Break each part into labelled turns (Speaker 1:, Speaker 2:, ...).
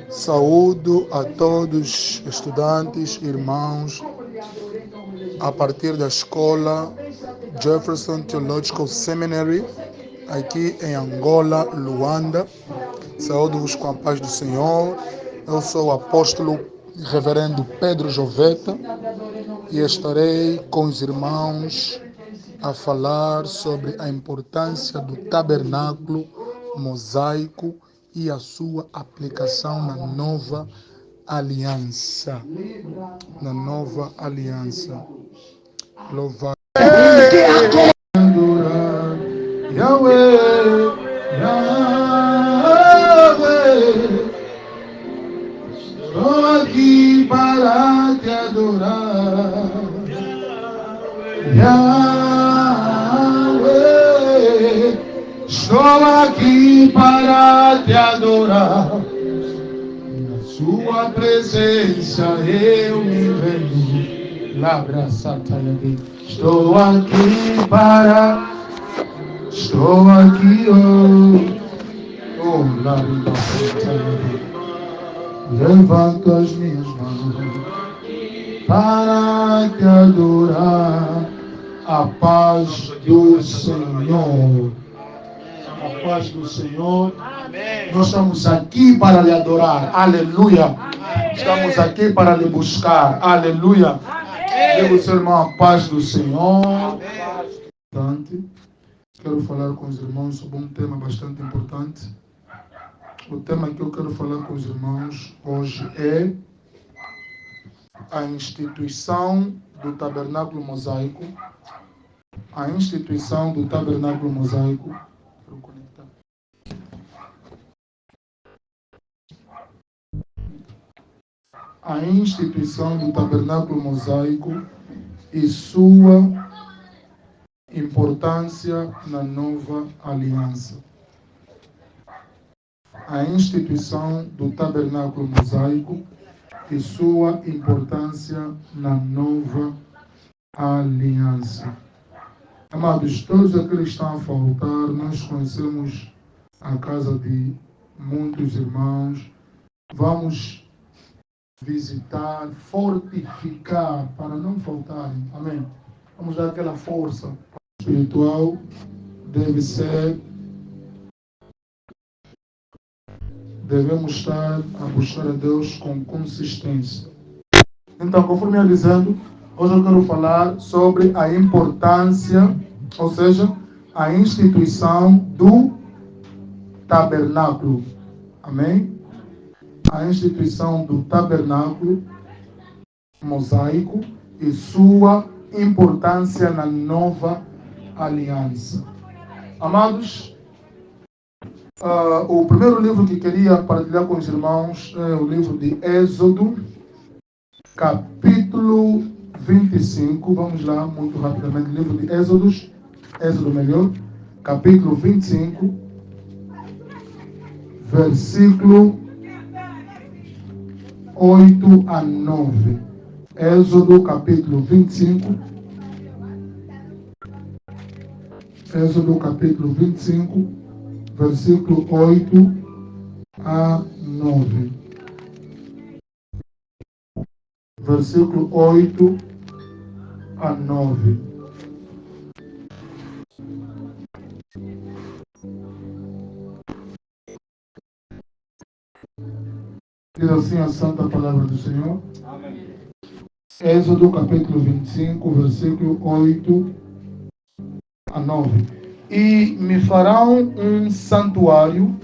Speaker 1: Saúdo a todos estudantes, irmãos, a partir da escola Jefferson Theological Seminary, aqui em Angola, Luanda. Saúdo-vos com a paz do Senhor. Eu sou o apóstolo reverendo Pedro Joveta e estarei com os irmãos a falar sobre a importância do tabernáculo mosaico e a sua aplicação na nova aliança. Na nova aliança. Louvado. Yahweh, Yahweh, estou aqui para te adorar. Yahweh, estou aqui para te adorar. Na sua presença eu me rendo. Labra Satayagi. Estou aqui, oh, Labra Satayagi. Levanto as minhas mãos para te adorar. A paz do Senhor. A paz do Senhor. Amém. Nós estamos aqui para lhe adorar. Aleluia. Amém. Estamos aqui para lhe buscar. Aleluia. Digo, seu irmão, a paz do Senhor. Amém. Quero falar com os irmãos sobre um tema bastante importante. O tema que eu quero falar com os irmãos hoje é a instituição do tabernáculo mosaico. A instituição do tabernáculo mosaico. Quero conectar. A instituição do tabernáculo mosaico e sua importância na nova aliança. A instituição do tabernáculo mosaico e sua importância na nova aliança. Amados, todos aqueles que estão a faltar, nós conhecemos a casa de muitos irmãos. Vamos visitar, fortificar para não faltarem. Amém? Vamos dar aquela força espiritual. Devemos estar a buscar a Deus com consistência. Então, conforme eu dizendo, hoje eu quero falar sobre a importância, ou seja, a instituição do tabernáculo. Amém? A instituição do tabernáculo mosaico e sua importância na nova aliança. Amados, o primeiro livro que queria partilhar com os irmãos é o livro de Êxodo, capítulo 25. Vamos lá, muito rapidamente. Livro de Êxodo, capítulo 25, versículo 8 a 9. Êxodo, capítulo 25. Êxodo, capítulo 25, versículo 8 a 9. Versículo 8 a 9. Diz assim a santa palavra do Senhor. Amém. Êxodo capítulo 25, versículo 8 a 9. E me farão um santuário,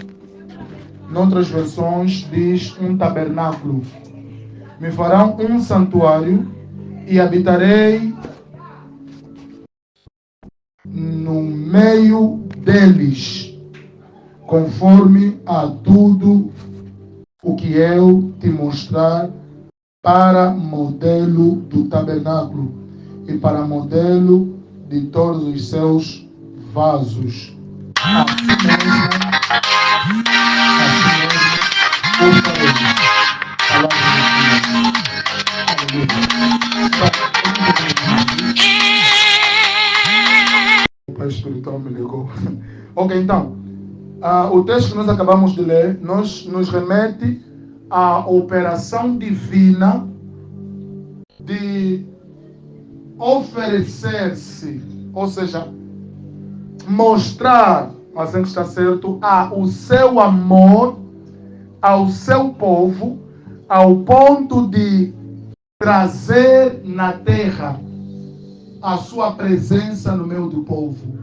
Speaker 1: noutras versões diz um tabernáculo. Me farão um santuário e habitarei no meio deles, conforme a tudo o que eu te mostrar, para modelo do tabernáculo e para modelo de todos os seus vasos. Assim mesmo, por favor. O pai espiritual me ligou. Ok, então, O texto que nós acabamos de ler nos remete à operação divina de oferecer-se, ou seja, mostrar, assim que está certo, o seu amor ao seu povo, ao ponto de trazer na terra a sua presença no meio do povo.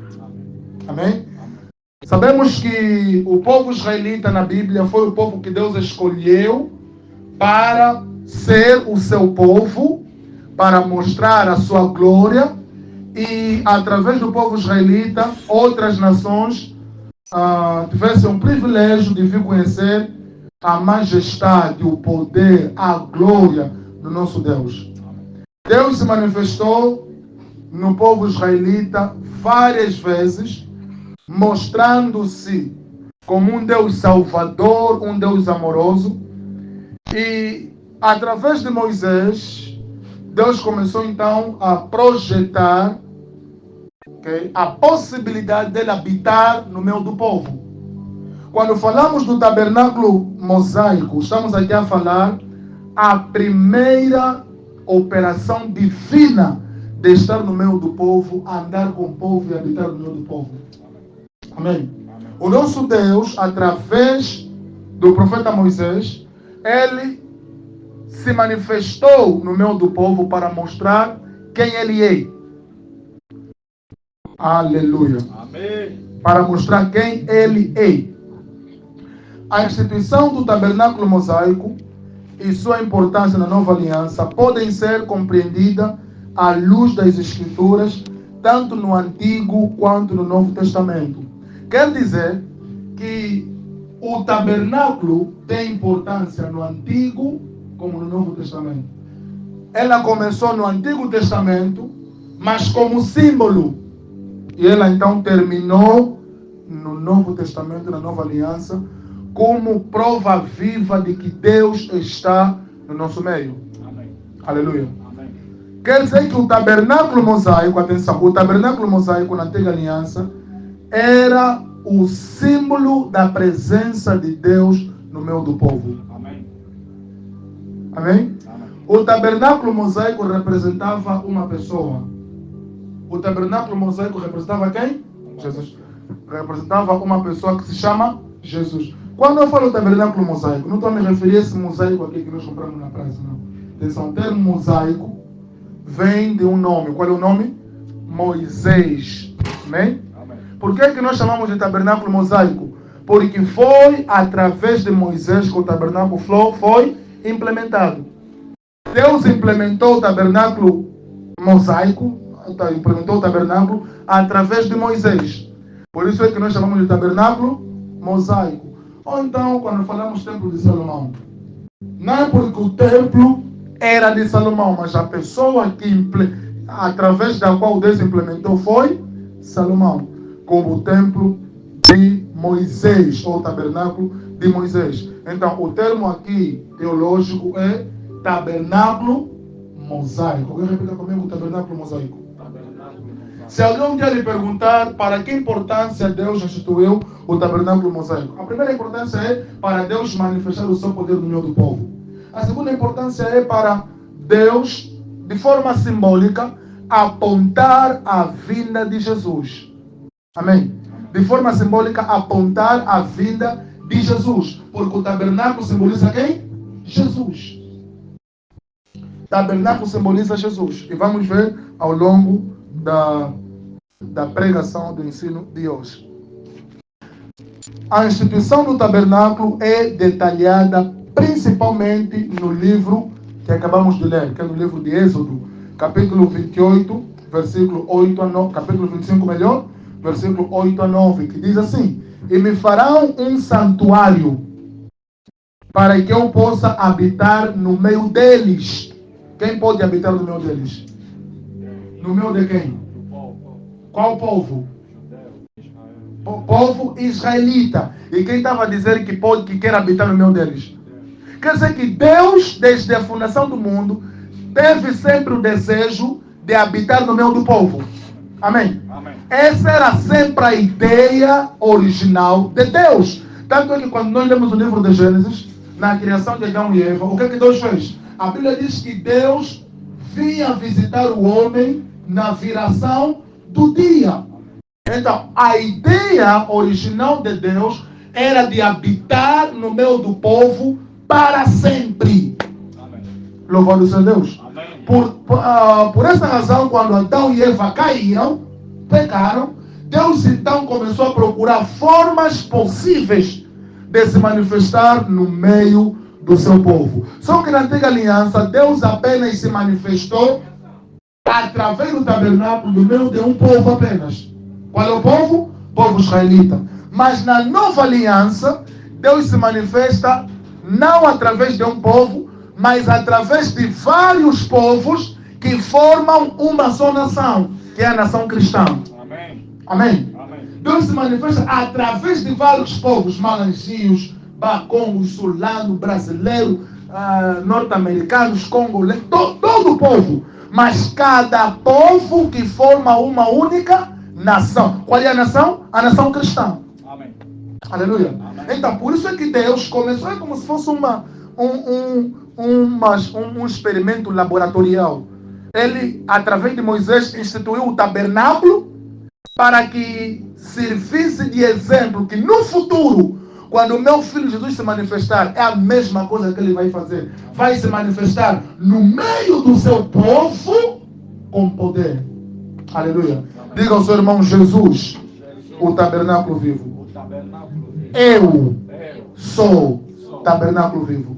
Speaker 1: Amém? Sabemos que o povo israelita na Bíblia foi o povo que Deus escolheu para ser o seu povo, para mostrar a sua glória, e através do povo israelita, outras nações tivessem o privilégio de vir conhecer a majestade, o poder, a glória do nosso Deus. Deus se manifestou no povo israelita várias vezes, mostrando-se como um Deus salvador, um Deus amoroso. E através de Moisés, Deus começou então a projetar a possibilidade dele habitar no meio do povo. Quando falamos do tabernáculo mosaico, estamos aqui a falar a primeira operação divina de estar no meio do povo, andar com o povo e habitar no meio do povo. Amém? O nosso Deus, através do profeta Moisés, ele se manifestou no meio do povo para mostrar quem ele é. Aleluia. Amém. Para mostrar quem ele é. A instituição do tabernáculo mosaico e sua importância na nova aliança podem ser compreendidas à luz das escrituras, tanto no Antigo quanto no Novo Testamento. Quer dizer que o tabernáculo tem importância no Antigo como no Novo Testamento. Ela começou no Antigo Testamento, mas como símbolo. E ela então terminou no Novo Testamento, na Nova Aliança, como prova viva de que Deus está no nosso meio. Amém. Aleluia. Amém. Quer dizer que o tabernáculo mosaico, atenção, o tabernáculo mosaico na Antiga Aliança era o símbolo da presença de Deus no meio do povo. Amém. Amém? Amém. O tabernáculo mosaico representava uma pessoa. O tabernáculo mosaico representava quem? Jesus. Representava uma pessoa que se chama Jesus. Quando eu falo tabernáculo mosaico, não estou a me referir a esse mosaico aqui que nós compramos na praça, não. Atenção, o termo mosaico vem de um nome. Qual é o nome? Moisés. Amém? Amém. Por que que nós chamamos de tabernáculo mosaico? Porque foi através de Moisés que o tabernáculo foi implementado. Deus implementou o tabernáculo mosaico, implementou o tabernáculo através de Moisés. Por isso é que nós chamamos de tabernáculo mosaico. Ou então, quando falamos do templo de Salomão, não é porque o templo era de Salomão, mas a pessoa que através da qual Deus implementou foi Salomão, como o templo de Moisés, ou tabernáculo de Moisés. Então, o termo aqui teológico é tabernáculo mosaico. Alguém repita comigo o tabernáculo mosaico? Se alguém um dia lhe perguntar para que importância Deus instituiu o tabernáculo mosaico, a primeira importância é para Deus manifestar o seu poder no meio do povo. A segunda importância é para Deus, de forma simbólica, apontar a vinda de Jesus. Amém? De forma simbólica, apontar a vinda de Jesus. Porque o tabernáculo simboliza quem? Jesus. Tabernáculo simboliza Jesus. E vamos ver ao longo da pregação do ensino de hoje. A instituição do tabernáculo é detalhada principalmente no livro que acabamos de ler, que é no livro de Êxodo, capítulo 28, versículo 8 a 9, capítulo 25 melhor, versículo 8 a 9, que diz assim: e me farão um santuário para que eu possa habitar no meio deles. Quem pode habitar no meio deles? No meio de quem? Qual povo? O povo israelita. E quem estava a dizer que quer habitar no meio deles? Quer dizer que Deus, desde a fundação do mundo, teve sempre o desejo de habitar no meio do povo. Amém? Amém? Essa era sempre a ideia original de Deus. Tanto é que quando nós lemos o livro de Gênesis, na criação de Adão e Eva, o que é que Deus fez? A Bíblia diz que Deus vinha visitar o homem na viração do dia. Então, a ideia original de Deus era de habitar no meio do povo para sempre. Amém. Louvado seja Deus. Amém. Por essa razão, quando Adão e Eva caíram, pecaram, Deus então começou a procurar formas possíveis de se manifestar no meio do seu povo. Só que na antiga aliança, Deus apenas se manifestou através do tabernáculo no meio de um povo apenas. Qual é o povo? O povo israelita. Mas na nova aliança, Deus se manifesta não através de um povo, mas através de vários povos que formam uma só nação, que é a nação cristã. Amém. Amém. Amém. Deus se manifesta através de vários povos, malanchios, bacongos, sulanos, brasileiros, norte-americanos, congoleses, todo o povo. Mas cada povo que forma uma única nação. Qual é a nação? A nação cristã. Amém. Aleluia. Amém. Então, por isso é que Deus começou como se fosse um experimento laboratorial. Ele, através de Moisés, instituiu o tabernáculo para que servisse de exemplo que no futuro, quando o meu filho Jesus se manifestar, é a mesma coisa que ele vai fazer. Vai se manifestar no meio do seu povo com poder. Aleluia. Diga ao seu irmão: Jesus, o tabernáculo vivo. Eu sou tabernáculo vivo.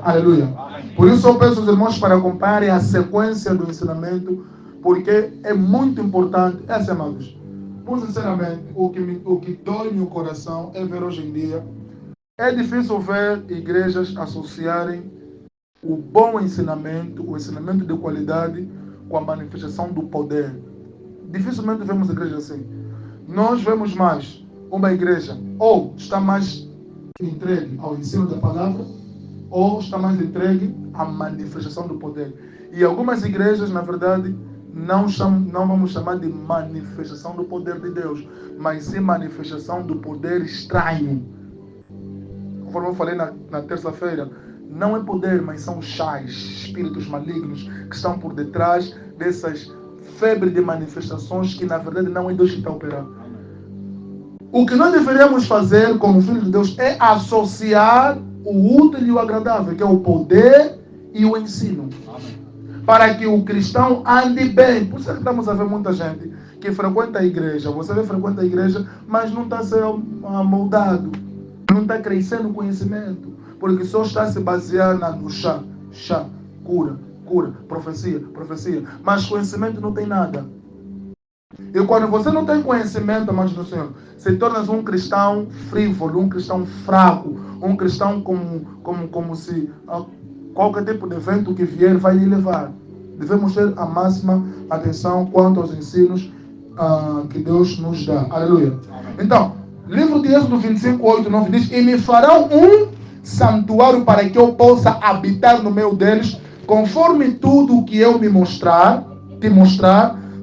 Speaker 1: Aleluia. Por isso eu peço aos irmãos para acompanharem a sequência do ensinamento, porque é muito importante. Amados, muito sinceramente, o que dói no coração é ver hoje em dia, é difícil ver igrejas associarem o bom ensinamento, o ensinamento de qualidade, com a manifestação do poder. Dificilmente vemos igrejas assim. Nós vemos mais uma igreja ou está mais entregue ao ensino da palavra, ou está mais entregue à manifestação do poder. E algumas igrejas, na verdade, não vamos chamar de manifestação do poder de Deus, mas sim manifestação do poder estranho. Conforme eu falei na terça-feira, não é poder, mas são chás, espíritos malignos que estão por detrás dessas febres de manifestações que na verdade não é Deus que está operando. O que nós deveríamos fazer como filhos de Deus é associar o útil e o agradável, que é o poder e o ensino. Amém. Para que o cristão ande bem. Por isso é que estamos a ver muita gente que frequenta a igreja. Você frequenta a igreja, mas não está sendo moldado. Não está crescendo o conhecimento. Porque só está se baseando no chá, cura, profecia. Mas conhecimento não tem nada. E quando você não tem conhecimento, amados do Senhor, se torna um cristão frívolo, um cristão fraco, um cristão como se qualquer tipo de evento que vier vai lhe levar. Devemos ter a máxima atenção quanto aos ensinos que Deus nos dá. Aleluia. Amém. Então, livro de Êxodo 25, 8, 9 diz: e me farão um santuário para que eu possa habitar no meio deles, conforme tudo o que eu te mostrar,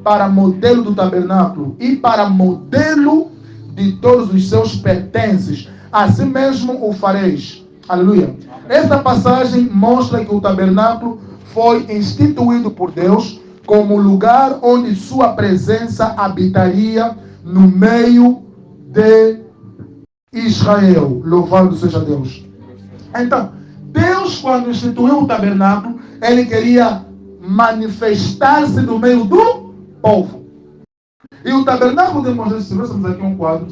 Speaker 1: para modelo do tabernáculo e para modelo de todos os seus pertences. Assim mesmo o fareis. Aleluia. Esta passagem mostra que o tabernáculo foi instituído por Deus como lugar onde sua presença habitaria no meio de Israel. Louvado seja Deus. Então, Deus, quando instituiu o tabernáculo, ele queria manifestar-se no meio do povo. E o tabernáculo de Moisés, se nós temos aqui um quadro,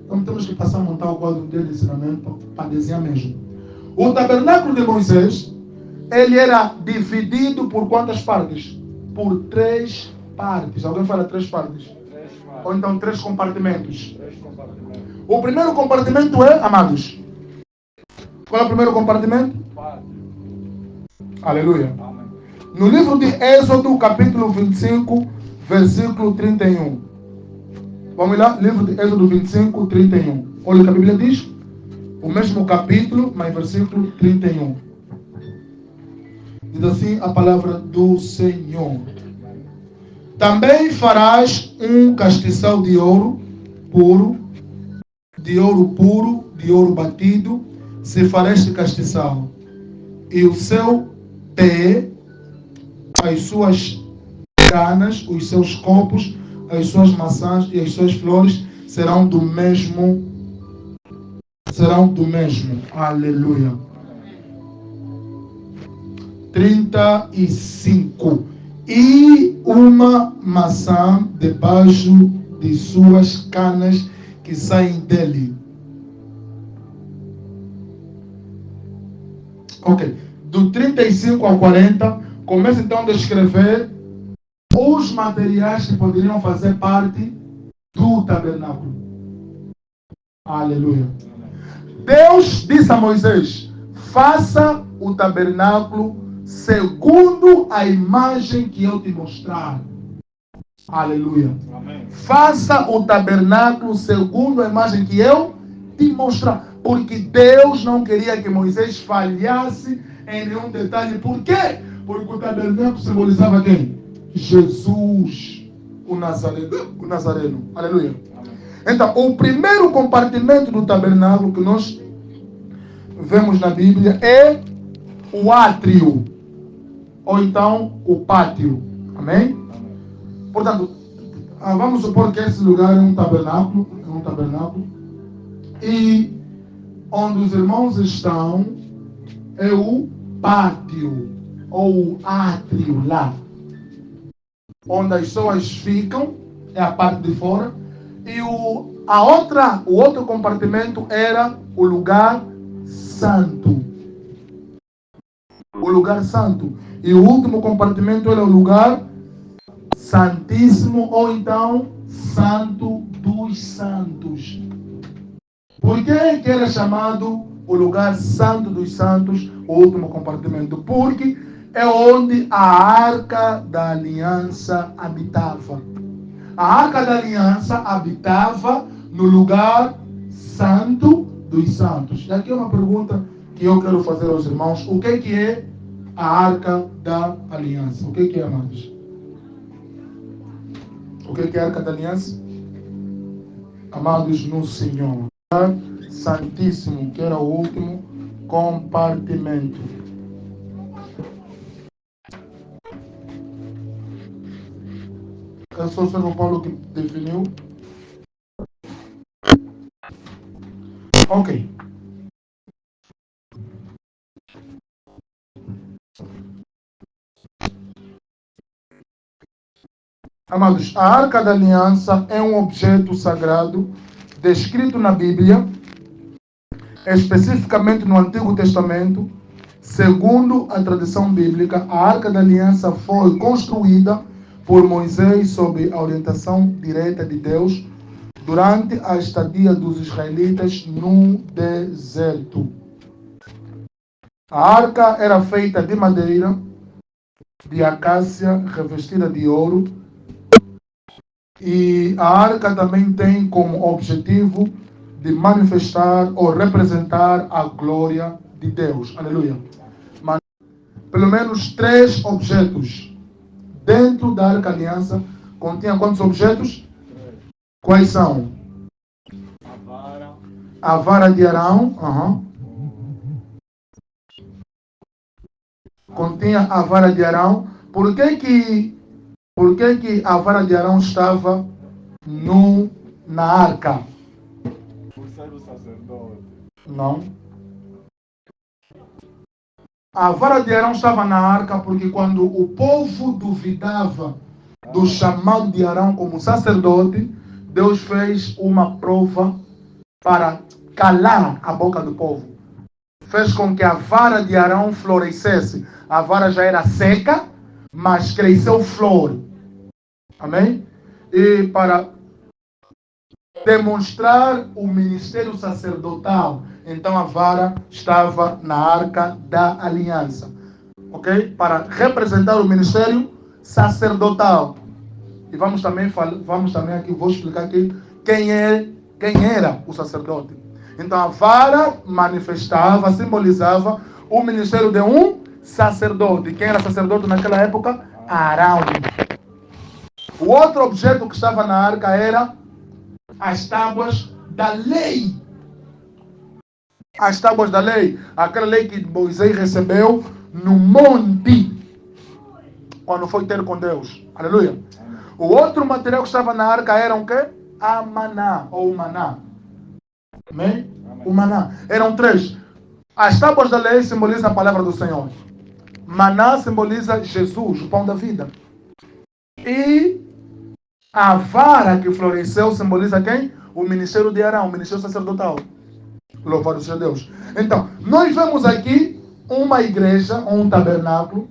Speaker 1: então temos que passar a montar o quadro de ensinamento para desenhar mesmo. O tabernáculo de Moisés, ele era dividido por quantas partes? Por 3 partes. Alguém fala 3 partes? Ou então 3 compartimentos. O primeiro compartimento é, amados, qual é o primeiro compartimento? Aleluia. Amém. No livro de Êxodo, capítulo 25, versículo 31. Vamos lá, livro de Êxodo 25, 31. Olha o que a Bíblia diz. O mesmo capítulo, mas versículo 31. Diz assim a palavra do Senhor. Também farás um castiçal de ouro puro, de ouro batido, se fará este castiçal. E o seu pé, as suas canas, os seus copos, as suas maçãs e as suas flores serão do mesmo. Aleluia. 35. E uma maçã debaixo de suas canas que saem dele. Ok. Do 35 ao 40, começa então a descrever os materiais que poderiam fazer parte do tabernáculo. Aleluia. Deus disse a Moisés: faça o tabernáculo segundo a imagem que eu te mostrar. Aleluia. Amém. Faça o tabernáculo segundo a imagem que eu te mostrar. Porque Deus não queria que Moisés falhasse em nenhum detalhe. Por quê? Porque o tabernáculo simbolizava quem? Jesus, o Nazareno. Aleluia. Então, o primeiro compartimento do tabernáculo que nós vemos na Bíblia é o átrio, ou então o pátio. Amém? Portanto, vamos supor que esse lugar é um tabernáculo, e onde os irmãos estão é o pátio, ou o átrio lá. Onde as pessoas ficam, é a parte de fora. E o outro compartimento era o lugar santo. O lugar santo. E o último compartimento era o lugar santíssimo, ou então santo dos santos. Por que era chamado o lugar santo dos santos, o último compartimento? Porque é onde a Arca da Aliança habitava. A Arca da Aliança habitava no lugar santo dos santos. E aqui é uma pergunta que eu quero fazer aos irmãos. O que é a Arca da Aliança? O que é, amados? O que é a Arca da Aliança? Amados no Senhor. Santíssimo, que era o último compartimento. É só o São Paulo que definiu. Ok. Amados, a Arca da Aliança é um objeto sagrado descrito na Bíblia, especificamente no Antigo Testamento. Segundo a tradição bíblica, a Arca da Aliança foi construída por Moisés sob a orientação direta de Deus durante a estadia dos israelitas no deserto. A arca era feita de madeira, de acácia revestida de ouro, e a arca também tem como objetivo de manifestar ou representar a glória de Deus. Aleluia. Mas, pelo menos 3 objetos dentro da Arca da Aliança. Continha quantos objetos? Quais são? A vara de Arão. Continha a vara de Arão. Por que a vara de Arão estava na arca?
Speaker 2: Por ser o sacerdote.
Speaker 1: Não. A vara de Arão estava na arca porque quando o povo duvidava do chamado de Arão como sacerdote, Deus fez uma prova para calar a boca do povo. Fez com que a vara de Arão florescesse. A vara já era seca, mas cresceu flor. Amém? E para demonstrar o ministério sacerdotal, então a vara estava na Arca da Aliança. Ok? Para representar o ministério sacerdotal. E vamos também aqui, vou explicar aqui quem era o sacerdote. Então a vara manifestava, simbolizava o ministério de um sacerdote. Quem era sacerdote naquela época? Arão. O outro objeto que estava na arca era as tábuas da lei. As tábuas da lei. Aquela lei que Moisés recebeu no monte, quando foi ter com Deus. Aleluia. O outro material que estava na arca era o quê? A maná, ou o maná. Amém? O maná. Eram 3. As tábuas da lei simbolizam a palavra do Senhor. Maná simboliza Jesus, o pão da vida. E a vara que floresceu simboliza quem? O ministério de Arão, o ministério sacerdotal. Louvado seja Deus. Então, nós vemos aqui uma igreja, um tabernáculo,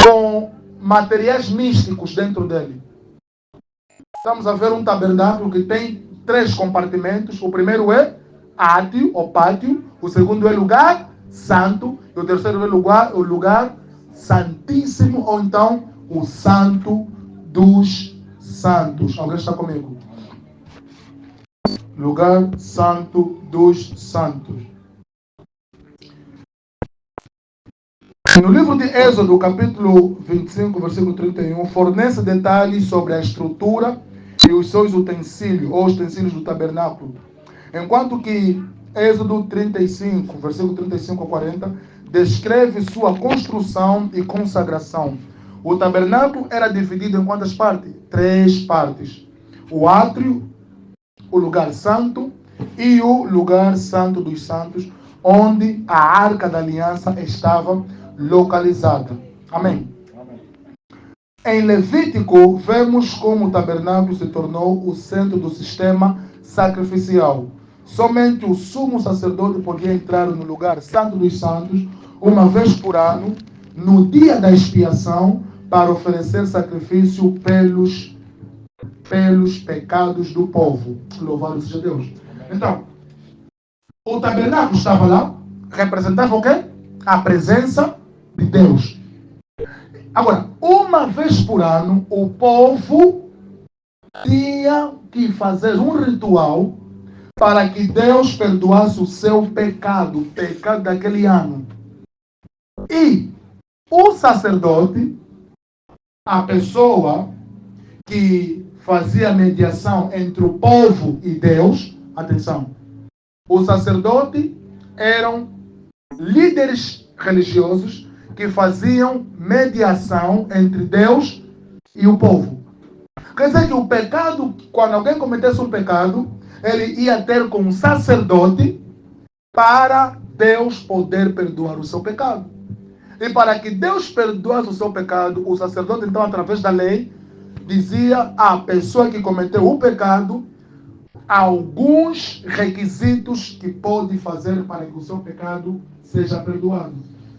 Speaker 1: com materiais místicos dentro dele. Estamos a ver um tabernáculo que tem 3 compartimentos. O primeiro é átrio, ou pátio. O segundo é lugar santo. E o terceiro é o lugar santíssimo, ou então o santo dos santos. Alguém está comigo? Lugar santo dos santos. No livro de Êxodo, capítulo 25, versículo 31, fornece detalhes sobre a estrutura e os seus utensílios, ou utensílios do tabernáculo. Enquanto que Êxodo 35, versículo 35 a 40, descreve sua construção e consagração. O tabernáculo era dividido em quantas partes? 3 partes. O átrio, o lugar santo e o lugar santo dos santos, onde a arca da aliança estava localizada. Amém.
Speaker 2: Amém.
Speaker 1: Em Levítico, vemos como o tabernáculo se tornou o centro do sistema sacrificial. Somente o sumo sacerdote podia entrar no lugar santo dos santos uma vez por ano, no dia da expiação, para oferecer sacrifício pelos pecados do povo. Louvado seja Deus. Então, o tabernáculo estava lá, representava o quê? A presença de Deus. Agora, uma vez por ano, o povo tinha que fazer um ritual para que Deus perdoasse o seu pecado, o pecado daquele ano. E o sacerdote, a pessoa que fazia mediação entre o povo e Deus, atenção, o sacerdote eram líderes religiosos que faziam mediação entre Deus e o povo. Quer dizer que o pecado, quando alguém cometesse um pecado, ele ia ter com um sacerdote para Deus poder perdoar o seu pecado. E para que Deus perdoasse o seu pecado, o sacerdote, então, através da lei, dizia à pessoa que cometeu o pecado alguns requisitos que pode fazer para que o seu pecado seja perdoado.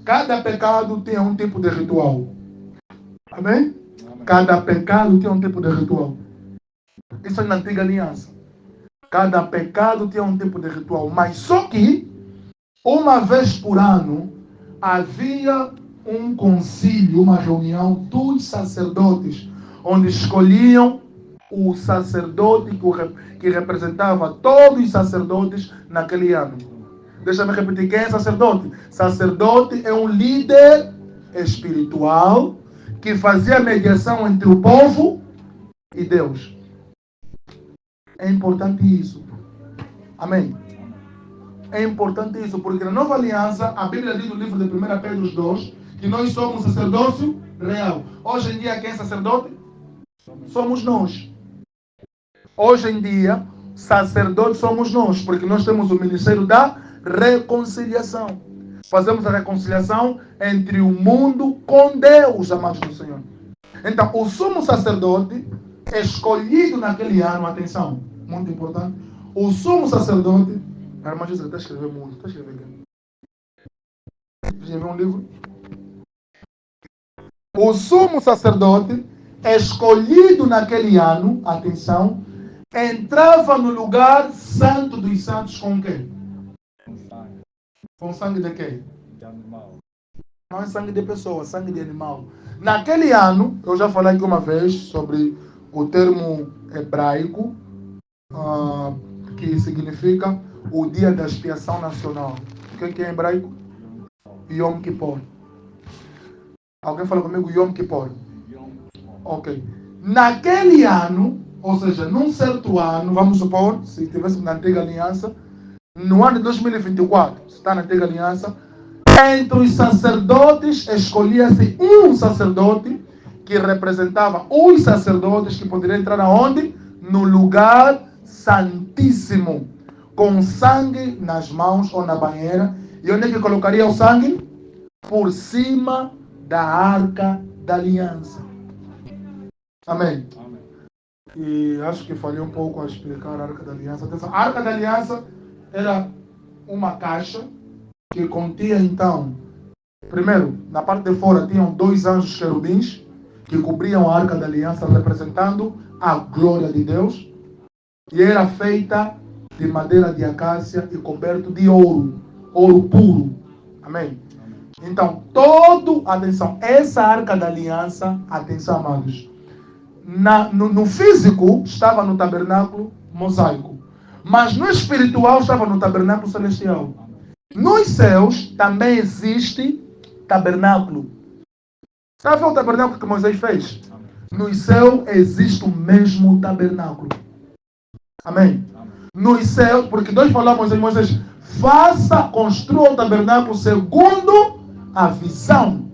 Speaker 1: Cada pecado tinha um tipo de ritual. Amém? Cada pecado tinha um tipo de ritual. Isso é na antiga aliança. Cada pecado tinha um tipo de ritual. Mas só que, uma vez por ano, havia um concílio, uma reunião dos sacerdotes, onde escolhiam o sacerdote que representava todos os sacerdotes naquele ano. Deixa-me repetir, quem é sacerdote? Sacerdote é um líder espiritual que fazia mediação entre o povo e Deus. É importante isso. Amém? É importante isso, porque na nova aliança, a Bíblia diz no livro de 1 Pedro 2, que nós somos sacerdócio real. Hoje em dia, quem é sacerdote? Somos nós. Hoje em dia, sacerdotes somos nós, porque nós temos o ministério da reconciliação. Fazemos a reconciliação entre o mundo com Deus, amados do Senhor. Então, o sumo sacerdote, escolhido naquele ano, atenção, muito importante, o sumo sacerdote, a irmã Gisele está escrevendo muito, está escrevendo aqui. Escreveu um livro. O sumo sacerdote, escolhido naquele ano, atenção, entrava no lugar santo dos santos com quem? Com sangue de quem?
Speaker 2: De animal.
Speaker 1: Não é sangue de pessoa, sangue de animal. Naquele ano, eu já falei aqui uma vez sobre o termo hebraico, que significa o dia da expiação nacional. O que é hebraico? Yom Kippur. Alguém fala comigo Yom Kippur? Ok. Naquele ano, ou seja, num certo ano, vamos supor, se estivéssemos na antiga aliança, no ano de 2024, se está na antiga aliança, entre os sacerdotes escolhia-se um sacerdote que representava os sacerdotes que poderiam entrar aonde? No lugar santíssimo, com sangue nas mãos ou na banheira. E onde é que colocaria o sangue? Por cima da arca da aliança. Amém.
Speaker 2: Amém.
Speaker 1: E acho que falhei um pouco a explicar a arca da aliança. Atenção, a arca da aliança era uma caixa que continha então, primeiro, na parte de fora tinham 2 anjos querubins que cobriam a arca da aliança representando a glória de Deus, e era feita de madeira de acácia e coberto de ouro, ouro puro. Amém? Então, atenção, essa arca da aliança, atenção amados, no físico estava no tabernáculo mosaico, mas no espiritual estava no tabernáculo celestial. Nos céus também existe tabernáculo. Sabe o tabernáculo que Moisés fez? No céu existe o mesmo tabernáculo. Amém? Nos céus, porque Deus falou a Moisés, construa o tabernáculo segundo a visão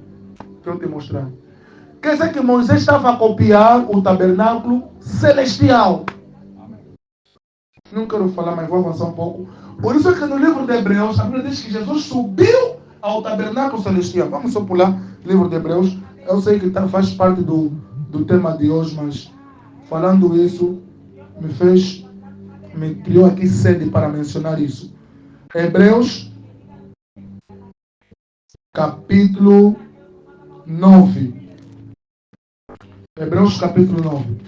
Speaker 1: que eu te mostrar. Quer dizer que Moisés estava a copiar o tabernáculo celestial. Não quero falar, mas vou avançar um pouco. Por isso é que no livro de Hebreus, a Bíblia diz que Jesus subiu ao tabernáculo celestial. Vamos só pular o livro de Hebreus. Eu sei que faz parte do tema de hoje, mas falando isso, me criou aqui sede para mencionar isso. Hebreus, capítulo 9. Hebreus, capítulo 9.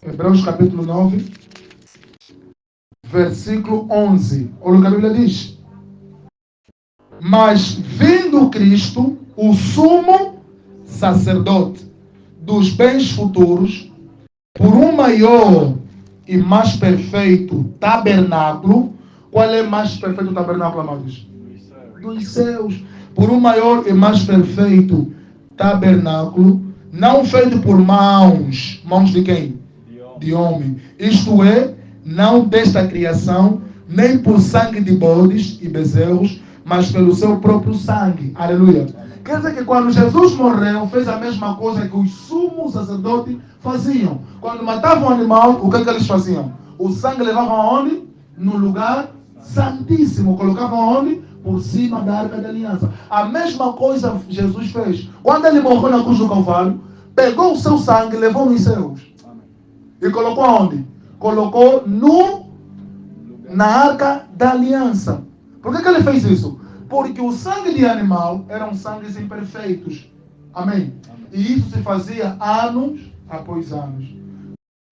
Speaker 1: Hebreus, capítulo 9, versículo 11. Olha o que a Bíblia diz. Mas vindo Cristo, o sumo sacerdote dos bens futuros, por um maior e mais perfeito tabernáculo. Qual é o mais perfeito tabernáculo, amados? Dos céus. Por um maior e mais perfeito tabernáculo, não feito por mãos. Mãos de quem? De homem. Isto é, não desta criação, nem por sangue de bodes e bezerros, mas pelo seu próprio sangue. Aleluia. Quer dizer que quando Jesus morreu, fez a mesma coisa que os sumos sacerdotes faziam. Quando matavam um animal, o que eles faziam? O sangue levavam aonde? No lugar santíssimo. Colocavam aonde? Por cima da arca da aliança. A mesma coisa Jesus fez. Quando ele morreu na cruz do Calvário, pegou o seu sangue e levou nos céus. E colocou aonde? Colocou na arca da aliança. Por que ele fez isso? Porque o sangue de animal eram sangues imperfeitos. Amém? E isso se fazia anos após anos.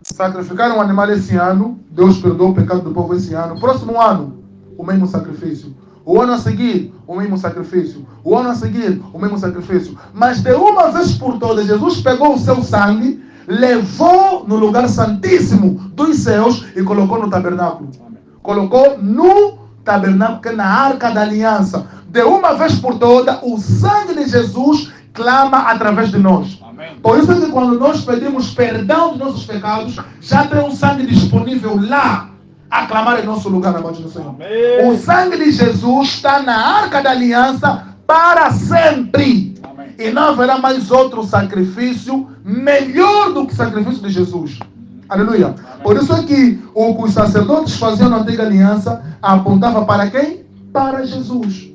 Speaker 1: Sacrificaram um animal esse ano, Deus perdoou o pecado do povo esse ano. Próximo ano, o mesmo sacrifício. O ano a seguir, o mesmo sacrifício. O ano a seguir, o mesmo sacrifício. Mas de uma vez por todas, Jesus pegou o seu sangue, levou no lugar santíssimo dos céus e colocou no tabernáculo. Colocou no tabernáculo, que é na arca da aliança. De uma vez por todas, o sangue de Jesus clama através de nós. Amém. Por isso é que quando nós pedimos perdão dos nossos pecados, já tem um sangue disponível lá a clamar em nosso lugar, amado do Senhor. Amém. O sangue de Jesus está na arca da aliança para sempre. Amém. E não haverá mais outro sacrifício melhor do que o sacrifício de Jesus. Aleluia. Amém. Por isso é que o que os sacerdotes faziam na antiga aliança apontava para quem? Para Jesus.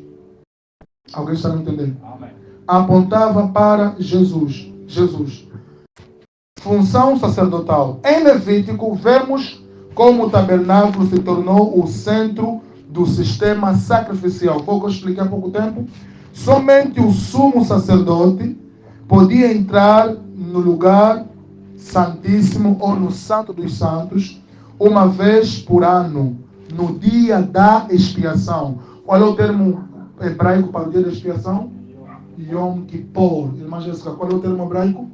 Speaker 1: Alguém está me entendendo? Amém. Apontava para Jesus. Jesus. Função sacerdotal. Em Levítico, vemos como o tabernáculo se tornou o centro do sistema sacrificial. Foi o que eu expliquei há pouco tempo. Somente o sumo sacerdote podia entrar no lugar santíssimo ou no santo dos santos uma vez por ano, no dia da expiação. Qual é o termo hebraico para o dia da expiação? Yom Kippur. Irmã Jéssica, qual é o termo hebraico?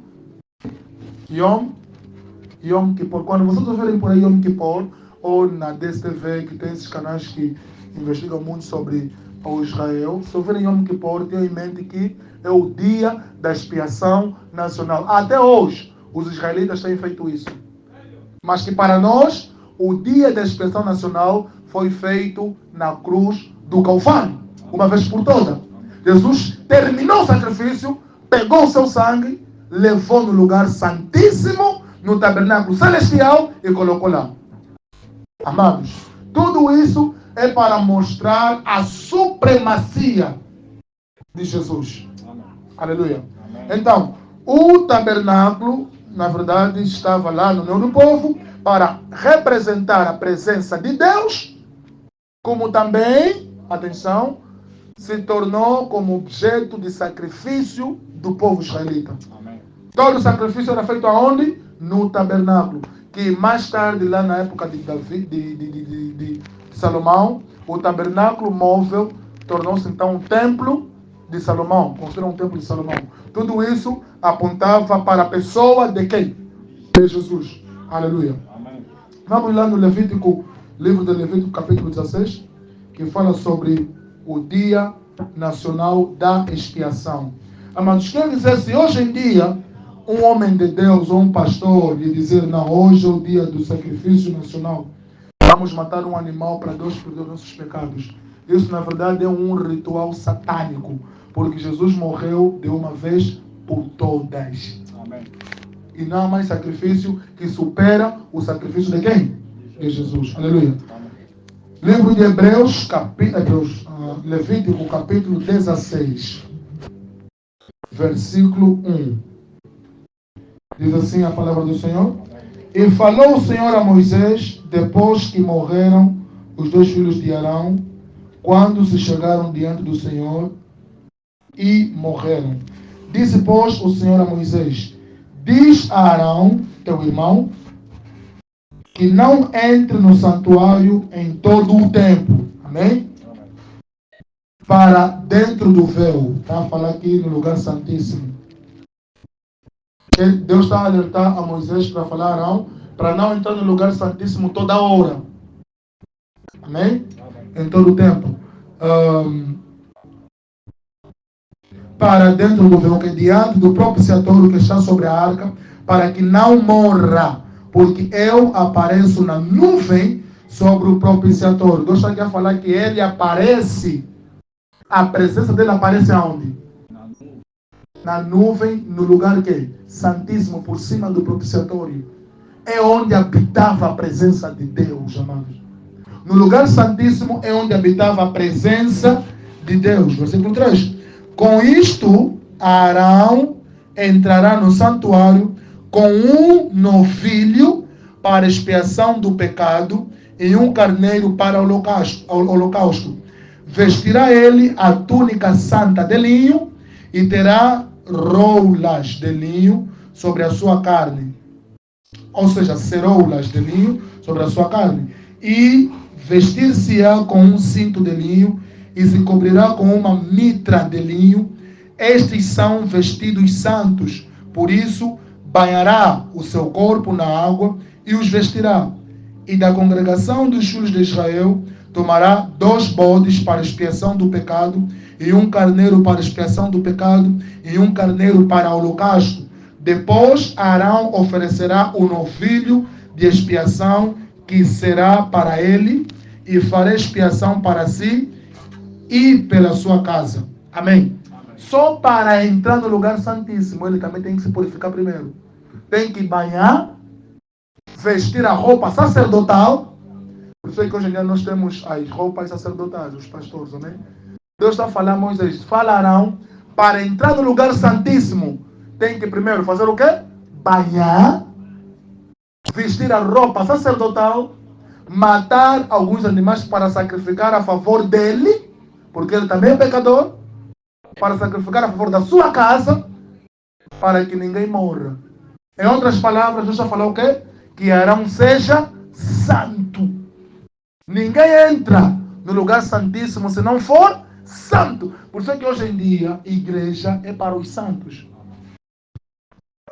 Speaker 1: Yom Kippur. Quando vocês ouvirem por aí Yom Kippur, ou na DSTV, que tem esses canais que investigam muito sobre ao Israel, se houver Yom Kippur, tenham em mente que é o dia da expiação nacional. Até hoje, os israelitas têm feito isso. Mas que para nós, o dia da expiação nacional foi feito na cruz do Calvário, uma vez por todas. Jesus terminou o sacrifício, pegou o seu sangue, levou no lugar santíssimo, no tabernáculo celestial e colocou lá. Amados, tudo isso é para mostrar a supremacia de Jesus. Amém. Aleluia. Amém. Então, o tabernáculo, na verdade, estava lá no meio do povo para representar a presença de Deus, como também, atenção, se tornou como objeto de sacrifício do povo israelita. Amém. Todo o sacrifício era feito aonde? No tabernáculo. Que mais tarde, lá na época de Davi, de Salomão, o tabernáculo móvel tornou-se então um templo de Salomão. Construíram um templo de Salomão. Tudo isso apontava para a pessoa de quem? De Jesus. Aleluia. Amém. Vamos lá no Levítico, livro de Levítico, capítulo 16, que fala sobre o Dia Nacional da Expiação. Amados, quer dizer, se hoje em dia um homem de Deus ou um pastor lhe dizer, não, hoje é o dia do sacrifício nacional, vamos matar um animal para Deus perdoar nossos pecados. Isso, na verdade, é um ritual satânico, porque Jesus morreu de uma vez por todas. Amém. E não há mais sacrifício que supera o sacrifício de quem? De Jesus. Aleluia. Amém. Livro de Levítico, capítulo 16, versículo 1. Diz assim a palavra do Senhor. E falou o Senhor a Moisés, depois que morreram os dois filhos de Arão, quando se chegaram diante do Senhor e morreram. Disse, pois, o Senhor a Moisés, diz a Arão, teu irmão, que não entre no santuário em todo o tempo. Amém? Para dentro do véu. Está a falar aqui no lugar santíssimo. Deus está a alertar a Moisés para falar a Arão, para não entrar no lugar santíssimo toda hora. Amém? Em todo o tempo. Para dentro do véu, que diante do propiciatório que está sobre a arca, para que não morra, porque eu apareço na nuvem sobre o propiciatório. Deus está aqui a falar que ele aparece, a presença dele aparece aonde? Na nuvem, no lugar que? Santíssimo, por cima do propiciatório. É onde habitava a presença de Deus, amados. No lugar santíssimo é onde habitava a presença de Deus. Versículo 3. Com isto, Arão entrará no santuário com um novilho para expiação do pecado e um carneiro para holocausto. Vestirá ele a túnica santa de linho e terá roulas de linho sobre a sua carne. Ou seja, ceroulas de linho sobre a sua carne. E vestir-se-á com um cinto de linho e se cobrirá com uma mitra de linho. Estes são vestidos santos, por isso banhará o seu corpo na água e os vestirá. E da congregação dos filhos de Israel tomará 2 bodes para expiação do pecado, e um carneiro para expiação do pecado, e um carneiro para holocausto. Depois Arão oferecerá o novilho de expiação, que será para ele, e fará expiação para si e pela sua casa. Amém? Só para entrar no lugar santíssimo, ele também tem que se purificar primeiro. Tem que banhar, vestir a roupa sacerdotal. Por isso é que hoje em dia nós temos as roupas sacerdotais, os pastores, amém? Deus está falando, Moisés, falarão, para entrar no lugar santíssimo, tem que primeiro fazer o quê? Banhar, vestir a roupa sacerdotal, matar alguns animais para sacrificar a favor dele, porque ele também é pecador, para sacrificar a favor da sua casa, para que ninguém morra. Em outras palavras, Deus está falando o quê? Que Arão seja santo. Ninguém entra no lugar santíssimo se não for santo. Por isso é que hoje em dia, igreja é para os santos.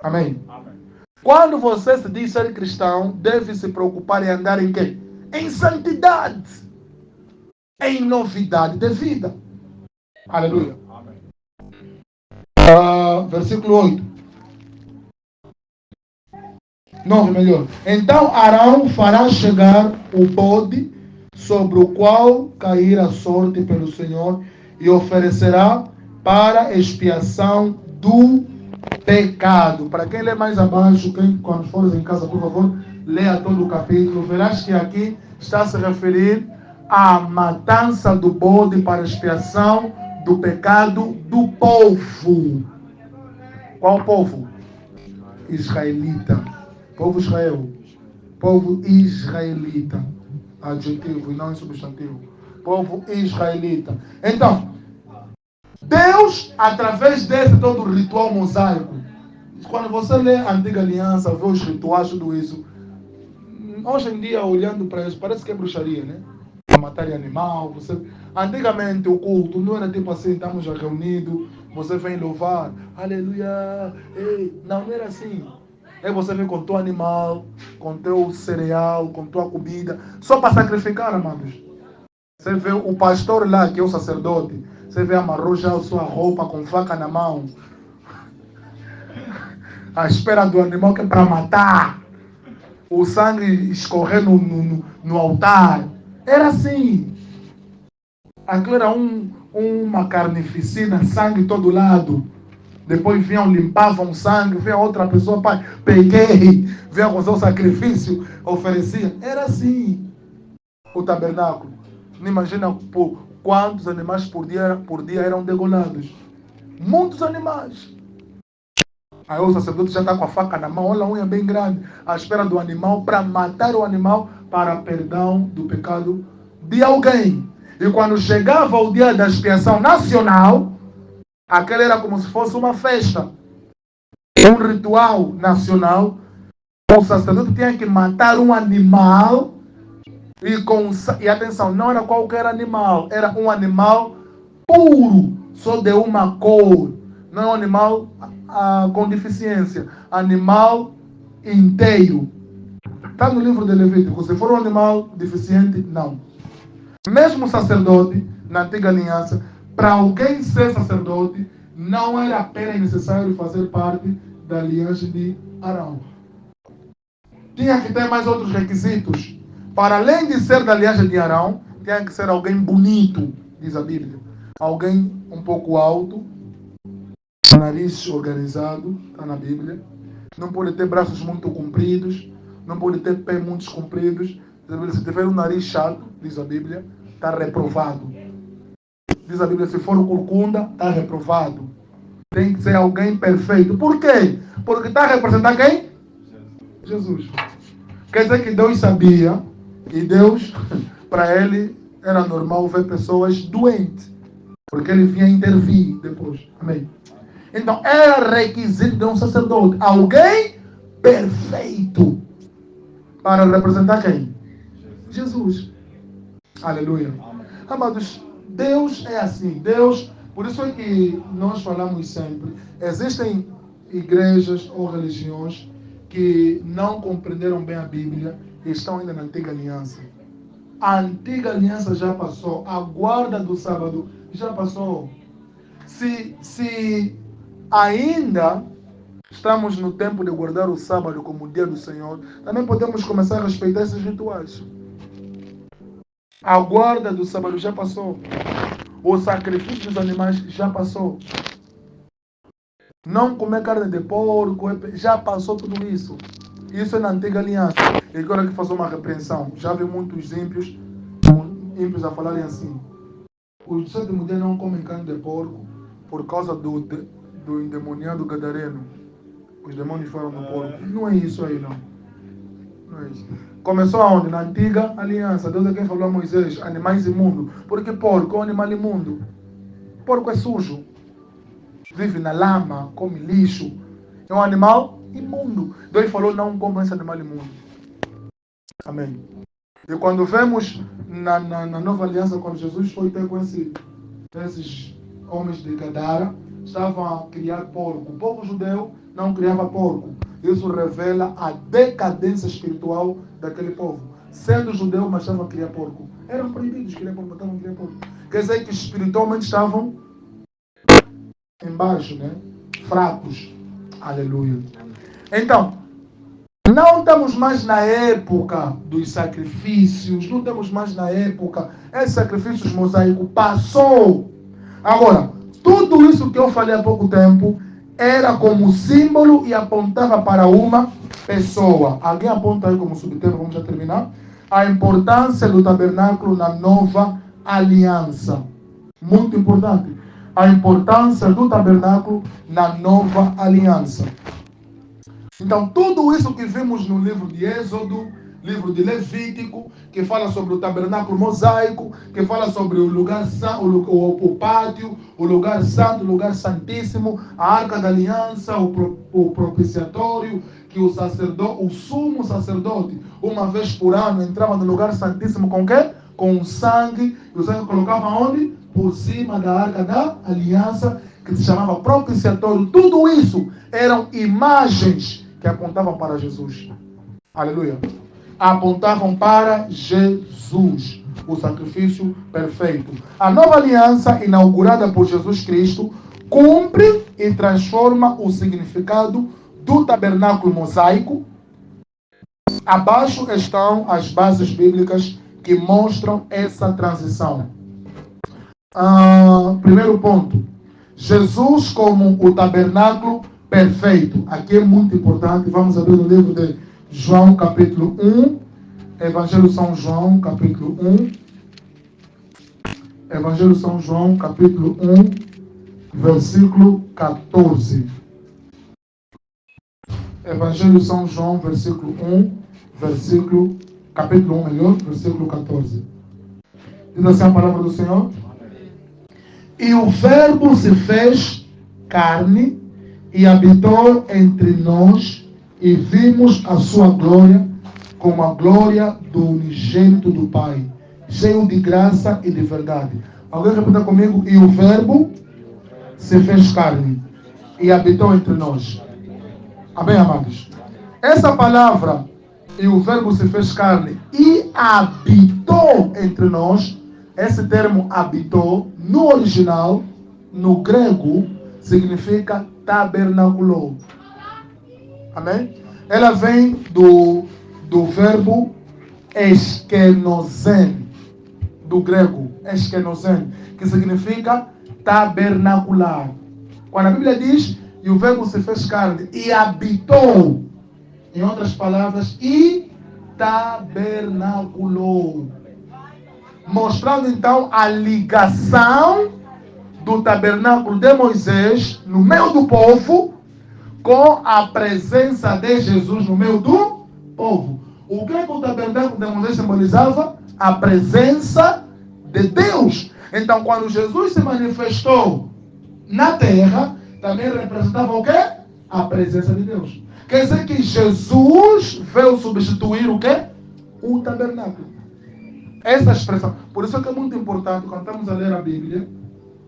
Speaker 1: Amém? Amém. Quando você se diz ser cristão, deve se preocupar em andar em quê? Em santidade. Em novidade de vida. Aleluia. Versículo 8. 9, melhor. Então Arão fará chegar o bode sobre o qual cair a sorte pelo Senhor e oferecerá para expiação do pecado. Para quem lê mais abaixo, quando fores em casa, por favor, leia todo o capítulo. Verás que aqui está a se referir à matança do bode para expiação do pecado do povo. Qual povo? Israelita. Povo Israel. Povo israelita. Adjetivo e não substantivo. Povo israelita. Então, Deus, através desse todo o ritual mosaico, quando você lê a Antiga Aliança, vê os rituais, tudo isso, hoje em dia, olhando para isso, parece que é bruxaria, né? Matar animal. Antigamente, o culto não era tipo assim, estamos já reunidos, você vem louvar, aleluia. Ei, não era assim. Aí você vem com teu animal, com teu cereal, com tua comida, só para sacrificar, amados. Você vê o pastor lá, que é o sacerdote, você vê amarrou já a sua roupa com faca na mão, à espera do animal que é para matar, o sangue escorrer no altar. Era assim. Aquilo era uma carnificina, sangue todo lado. Depois vinham, limpavam o sangue, vinha outra pessoa, pai, peguei, vinha com o seu sacrifício, oferecia. Era assim o tabernáculo. Não imagina por quantos animais por dia eram degolados. Muitos animais. Aí o sacerdote já está com a faca na mão, olha a unha bem grande, à espera do animal, para matar o animal, para perdão do pecado de alguém. E quando chegava o dia da expiação nacional, aquele era como se fosse uma festa, um ritual nacional. O sacerdote tinha que matar um animal, e atenção, não era qualquer animal, era um animal puro, só de uma cor, não é um animal com deficiência, animal inteiro. Está no livro de Levítico. Se for um animal deficiente, não. Mesmo o sacerdote, na antiga aliança, para alguém ser sacerdote, não era apenas necessário fazer parte da aliança de Arão. Tinha que ter mais outros requisitos. Para além de ser da aliança de Arão, tinha que ser alguém bonito, diz a Bíblia. Alguém um pouco alto, nariz organizado, está na Bíblia. Não pode ter braços muito compridos, não pode ter pés muito compridos. Se tiver um nariz chato, diz a Bíblia, está reprovado. Diz a Bíblia, se for corcunda, está reprovado. Tem que ser alguém perfeito. Por quê? Porque está representando quem? Jesus. Quer dizer que Deus sabia, e Deus, para ele, era normal ver pessoas doentes, porque ele vinha intervir depois. Amém. Então, era requisito de um sacerdote, alguém perfeito, para representar quem? Jesus. Aleluia. Amados, Deus é assim. Deus, por isso é que nós falamos sempre, existem igrejas ou religiões que não compreenderam bem a Bíblia e estão ainda na antiga aliança. A antiga aliança já passou, a guarda do sábado já passou. Se ainda estamos no tempo de guardar o sábado como o dia do Senhor, também podemos começar a respeitar esses rituais. A guarda do sábado já passou. O sacrifício dos animais já passou. Não comer carne de porco, já passou tudo isso. Isso é na antiga aliança. E agora que faço uma repreensão, já vi muitos ímpios a falarem assim: os sétimo dia não comem carne de porco por causa do endemoniado gadareno. Os demônios foram no porco. Não é isso aí, não. Não é isso. Começou aonde? Na antiga aliança. Deus é quem falou a Moisés: animais imundos. Porque porco é um animal imundo. Porco é sujo. Vive na lama, come lixo. É um animal imundo. Deus falou: não coma esse animal imundo. Amém. E quando vemos na nova aliança, quando Jesus foi ter com esses homens de Gadara, estavam a criar porco. O povo judeu não criava porco. Isso revela a decadência espiritual daquele povo. Sendo judeu, mas estavam a criar porco. Eram proibidos criar porco, estavam a criar porco. Quer dizer que espiritualmente estavam embaixo, né? Fracos. Aleluia. Então, não estamos mais na época dos sacrifícios, não estamos mais na época, esses sacrifícios mosaicos passou. Agora, tudo isso que eu falei há pouco tempo era como símbolo e apontava para uma pessoa. Alguém aponta aí como subtema, vamos já terminar. A importância do tabernáculo na nova aliança. Muito importante. A importância do tabernáculo na nova aliança. Então, tudo isso que vimos no livro de Êxodo, livro de Levítico, que fala sobre o tabernáculo mosaico, que fala sobre o lugar santo, o pátio, o lugar santo, o lugar santíssimo, a arca da aliança, o propiciatório, que o sacerdote, o sumo sacerdote, uma vez por ano, entrava no lugar santíssimo com o quê? Com o sangue, e o sangue colocava onde? Por cima da arca da aliança, que se chamava propiciatório. Tudo isso eram imagens que apontavam para Jesus. Aleluia. Apontavam para Jesus, o sacrifício perfeito. A nova aliança, inaugurada por Jesus Cristo, cumpre e transforma o significado do tabernáculo mosaico. Abaixo estão as bases bíblicas que mostram essa transição. Primeiro ponto. Jesus como o tabernáculo perfeito. Aqui é muito importante. Vamos abrir no livro de João, capítulo 1. Evangelho São João, capítulo 1. Evangelho São João, capítulo 1, versículo 14. Evangelho São João, versículo 1, capítulo 1, versículo 14. Diz assim a palavra do Senhor. E o Verbo se fez carne e habitou entre nós, e vimos a sua glória como a glória do unigênito do Pai, cheio de graça e de verdade. Alguém repita comigo? E o Verbo se fez carne e habitou entre nós. Amém, amados? Essa palavra, e o Verbo se fez carne e habitou entre nós, esse termo habitou, no original, no grego, significa tabernaculou. Amém? Ela vem do verbo eskenosen, do grego, eskenosen, que significa tabernacular. Quando a Bíblia diz, e o verbo se fez carne e habitou, em outras palavras, e tabernaculou. Mostrando então a ligação do tabernáculo de Moisés no meio do povo com a presença de Jesus no meio do povo. O que o tabernáculo de Moisés simbolizava? A presença de Deus. Então, quando Jesus se manifestou na terra, também representava o quê? A presença de Deus. Quer dizer que Jesus veio substituir o quê? O tabernáculo. Essa expressão. Por isso é que é muito importante, quando estamos a ler a Bíblia,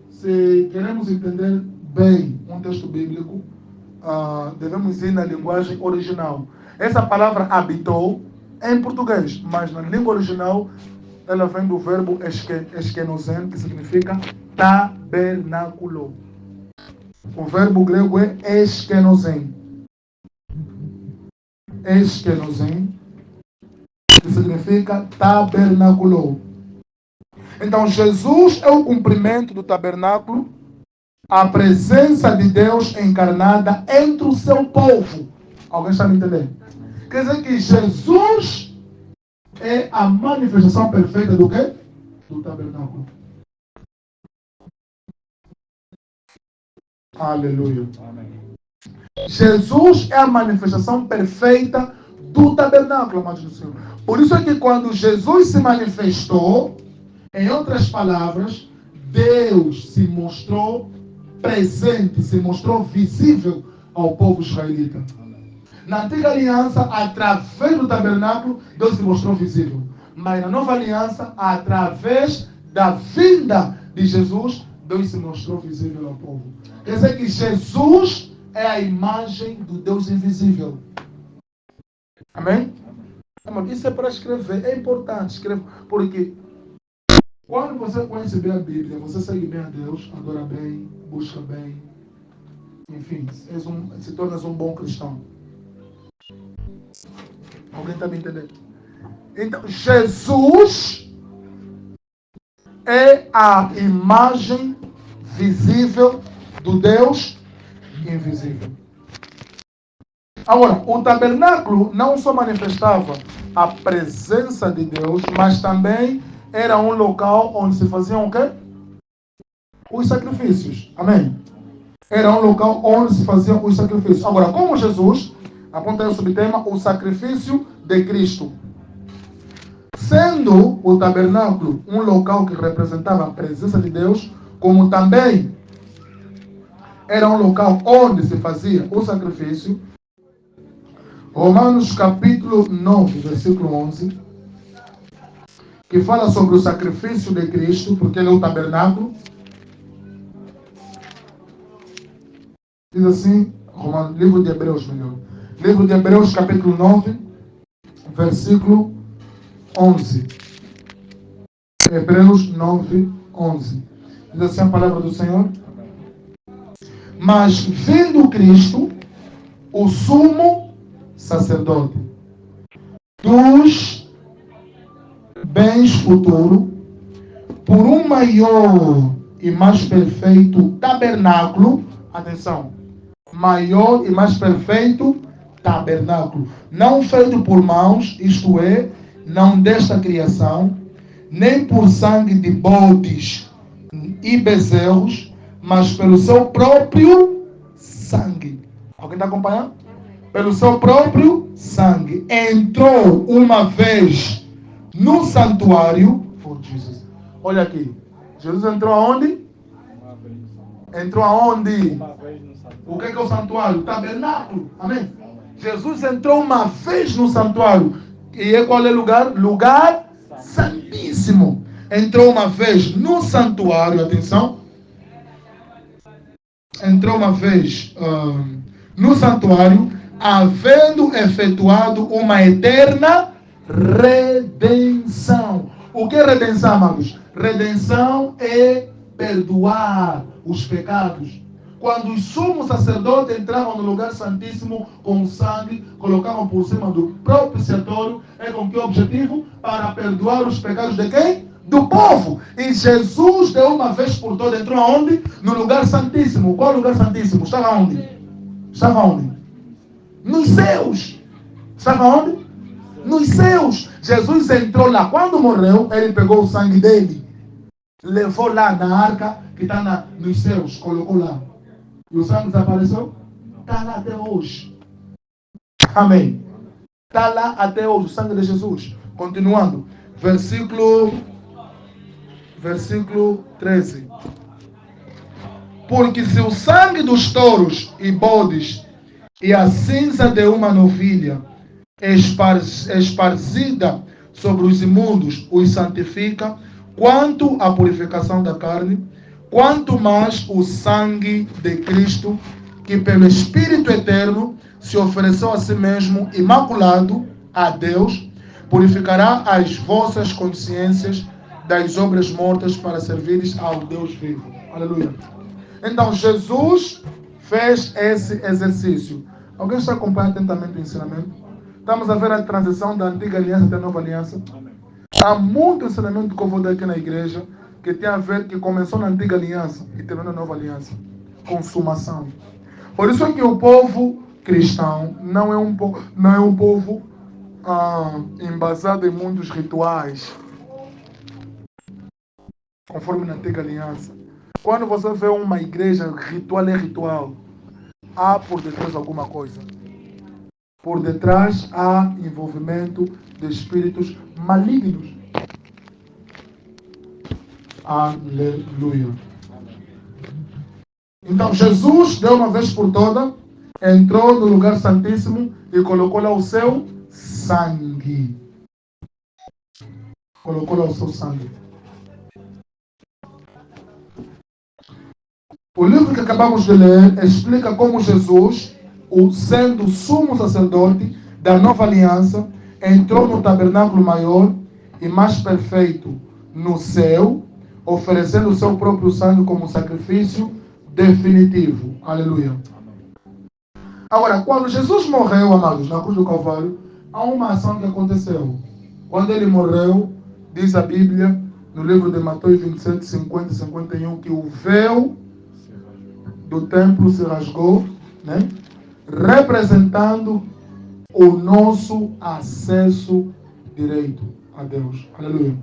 Speaker 1: se queremos entender bem um texto bíblico, devemos ir na linguagem original. Essa palavra habitou é em português, mas na língua original ela vem do verbo eskenosen, que significa tabernáculo. O verbo grego é eskenosen. Eskenosen, que significa tabernáculo. Então, Jesus é o cumprimento do tabernáculo, a presença de Deus encarnada entre o seu povo. Alguém está me entendendo? Quer dizer que Jesus é a manifestação perfeita do quê? Do tabernáculo. Aleluia. Amém. Jesus é a manifestação perfeita do tabernáculo, amados do Senhor. Por isso é que quando Jesus se manifestou, em outras palavras, Deus se mostrou presente, se mostrou visível ao povo israelita. Na antiga aliança, através do tabernáculo, Deus se mostrou visível. Mas na nova aliança, através da vinda de Jesus, Deus se mostrou visível ao povo. Quer dizer que Jesus é a imagem do Deus invisível. Amém? Isso é para escrever. É importante escrever. Porque quando você conhece bem a Bíblia, você segue bem a Deus, adora bem, busca bem, enfim, se tornas um bom cristão. Alguém está me entendendo? Então, Jesus é a imagem visível do Deus invisível. Agora, o tabernáculo não só manifestava a presença de Deus, mas também era um local onde se faziam o quê? Os sacrifícios. Amém? Era um local onde se faziam os sacrifícios. Agora, como Jesus, aponta aí o subtema, o sacrifício de Cristo. Sendo o tabernáculo um local que representava a presença de Deus, como também era um local onde se fazia o sacrifício, Romanos capítulo 9, versículo 11, que fala sobre o sacrifício de Cristo, porque ele é o tabernáculo. Diz assim, livro de Hebreus, melhor. Livro de Hebreus, capítulo 9, versículo 11. Hebreus 9, 11. Diz assim a palavra do Senhor. Mas vindo Cristo, o sumo sacerdote dos bens futuros, por um maior e mais perfeito tabernáculo, atenção, maior e mais perfeito tabernáculo, não feito por mãos, isto é, não desta criação, nem por sangue de bodes e bezerros, mas pelo seu próprio sangue. Alguém está acompanhando? Pelo seu próprio sangue. Entrou uma vez no santuário. Oh, Jesus. Olha aqui. Jesus entrou aonde? Entrou aonde? O que é o santuário? O tabernáculo. Amém? Jesus entrou uma vez no santuário. E qual é o lugar? Lugar santíssimo. Entrou uma vez no santuário. Atenção. Entrou uma vez no santuário, havendo efetuado uma eterna redenção. O que é redenção, amados? Redenção é perdoar os pecados. Quando os sumos sacerdotes entravam no lugar santíssimo com sangue, colocavam por cima do propiciatório, é com que objetivo? Para perdoar os pecados de quem? Do povo. E Jesus, de uma vez por todas, entrou aonde? No lugar santíssimo. Qual lugar santíssimo? Estava onde? Estava onde? Nos céus. Estava onde? Nos céus. Jesus entrou lá. Quando morreu, ele pegou o sangue dele, levou lá na arca que está nos céus, colocou lá. E o sangue desapareceu? Está lá até hoje. Amém. Está lá até hoje o sangue de Jesus. Continuando. Versículo 13. Porque se o sangue dos touros e bodes e a cinza de uma novilha esparzida sobre os imundos os santifica, quanto à purificação da carne, quanto mais o sangue de Cristo, que pelo Espírito Eterno se ofereceu a si mesmo imaculado a Deus, purificará as vossas consciências das obras mortas para servires ao Deus vivo. Aleluia. Então, Jesus fez esse exercício. Alguém está acompanhando atentamente o ensinamento? Estamos a ver a transição da antiga aliança até a nova aliança. Há muito ensinamento que eu vou dar aqui na igreja que tem a ver, que começou na antiga aliança e terminou na nova aliança. Consumação. Por isso é que o povo cristão não é um povo embasado em muitos rituais, conforme na antiga aliança. Quando você vê uma igreja, ritual é ritual, há por detrás alguma coisa. Por detrás há envolvimento de espíritos malignos. Aleluia. Então Jesus, de uma vez por toda, entrou no lugar santíssimo e colocou lá o seu sangue. Colocou lá o seu sangue. O livro que acabamos de ler explica como Jesus, sendo sumo sacerdote da nova aliança, entrou no tabernáculo maior e mais perfeito no céu, oferecendo o seu próprio sangue como sacrifício definitivo. Aleluia. Agora, quando Jesus morreu, amados, na cruz do Calvário, há uma ação que aconteceu. Quando ele morreu, diz a Bíblia, no livro de Mateus 27, 50 e 51, que o véu do templo se rasgou, né? Representando o nosso acesso direito a Deus. Aleluia.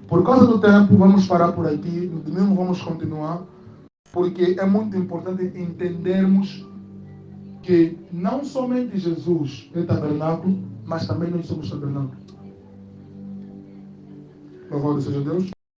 Speaker 1: Por causa do tempo, vamos parar por aqui. No domingo vamos continuar, porque é muito importante entendermos que não somente Jesus é tabernáculo, mas também nós somos tabernáculo. Louvado seja Deus.